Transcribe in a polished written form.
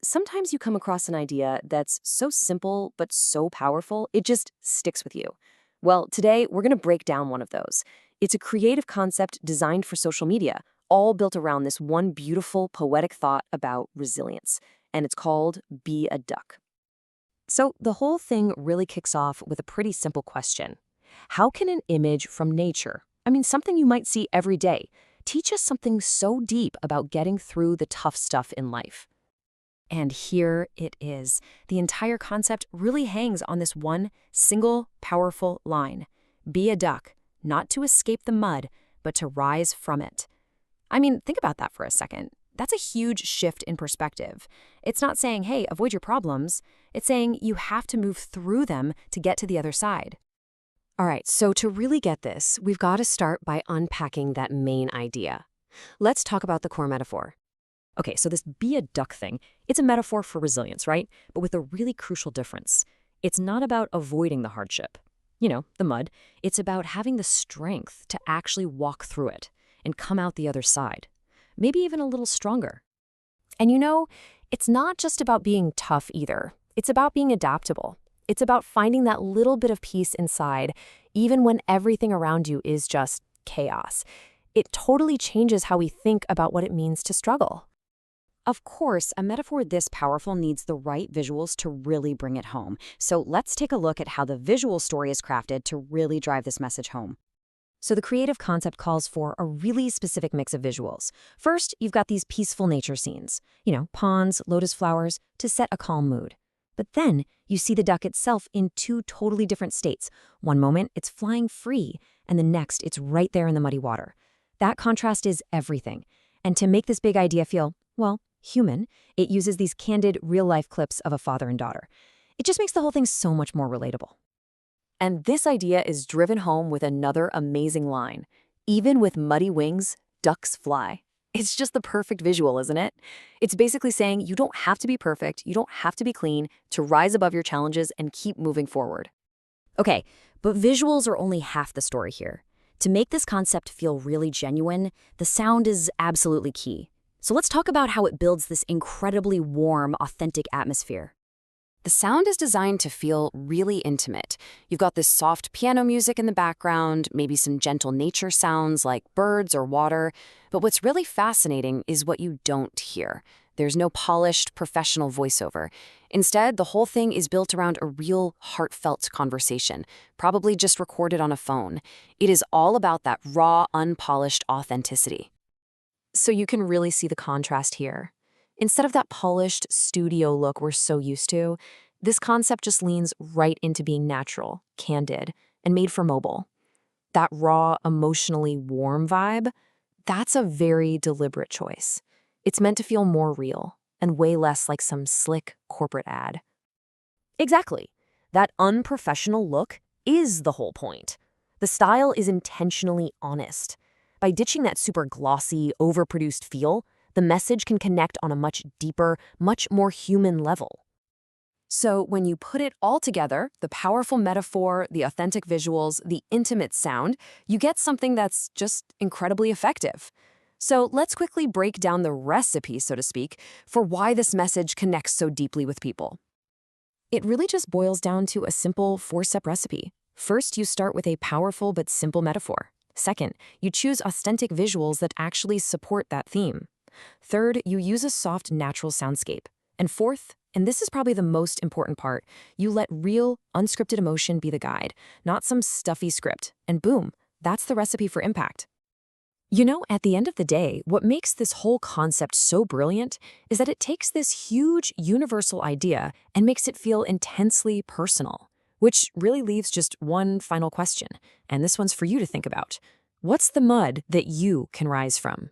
Sometimes you come across an idea that's so simple but so powerful, it just sticks with you. Well, today we're going to break down one of those. It's a creative concept designed for social media, all built around this one beautiful, poetic thought about resilience. And it's called Be a Duck. So the whole thing really kicks off with a pretty simple question. How can an image from nature, something you might see every day, teach us something so deep about getting through the tough stuff in life? And here it is. The entire concept really hangs on this one single powerful line. Be a duck, not to escape the mud, but to rise from it. Think about that for a second. That's a huge shift in perspective. It's not saying, hey, avoid your problems. It's saying you have to move through them to get to the other side. All right, so to really get this, we've got to start by unpacking that main idea. Let's talk about the core metaphor. Okay, so this be a duck thing, it's a metaphor for resilience, right? But with a really crucial difference. It's not about avoiding the hardship, the mud. It's about having the strength to actually walk through it and come out the other side, maybe even a little stronger. And it's not just about being tough either. It's about being adaptable. It's about finding that little bit of peace inside, even when everything around you is just chaos. It totally changes how we think about what it means to struggle. Of course, a metaphor this powerful needs the right visuals to really bring it home. So let's take a look at how the visual story is crafted to really drive this message home. So the creative concept calls for a really specific mix of visuals. First, you've got these peaceful nature scenes, ponds, lotus flowers, to set a calm mood. But then you see the duck itself in two totally different states. One moment, it's flying free, and the next, it's right there in the muddy water. That contrast is everything. And to make this big idea feel, well, human, it uses these candid, real-life clips of a father and daughter. It just makes the whole thing so much more relatable. And this idea is driven home with another amazing line. Even with muddy wings, ducks fly. It's just the perfect visual, isn't it? It's basically saying you don't have to be perfect, you don't have to be clean to rise above your challenges and keep moving forward. Okay, but visuals are only half the story here. To make this concept feel really genuine, the sound is absolutely key. So let's talk about how it builds this incredibly warm, authentic atmosphere. The sound is designed to feel really intimate. You've got this soft piano music in the background, maybe some gentle nature sounds like birds or water. But what's really fascinating is what you don't hear. There's no polished, professional voiceover. Instead, the whole thing is built around a real, heartfelt conversation, probably just recorded on a phone. It is all about that raw, unpolished authenticity. So you can really see the contrast here. Instead of that polished studio look we're so used to, this concept just leans right into being natural, candid, and made for mobile. That raw, emotionally warm vibe, that's a very deliberate choice. It's meant to feel more real and way less like some slick corporate ad. Exactly. That unprofessional look is the whole point. The style is intentionally honest. By ditching that super glossy, overproduced feel, the message can connect on a much deeper, much more human level. So when you put it all together, the powerful metaphor, the authentic visuals, the intimate sound, you get something that's just incredibly effective. So let's quickly break down the recipe, so to speak, for why this message connects so deeply with people. It really just boils down to a simple 4-step recipe. First, you start with a powerful but simple metaphor. Second, you choose authentic visuals that actually support that theme. Third, you use a soft, natural soundscape. And fourth, and this is probably the most important part, you let real, unscripted emotion be the guide, not some stuffy script. And boom, that's the recipe for impact. At the end of the day, what makes this whole concept so brilliant is that it takes this huge, universal idea and makes it feel intensely personal. Which really leaves just one final question, and this one's for you to think about. What's the mud that you can rise from?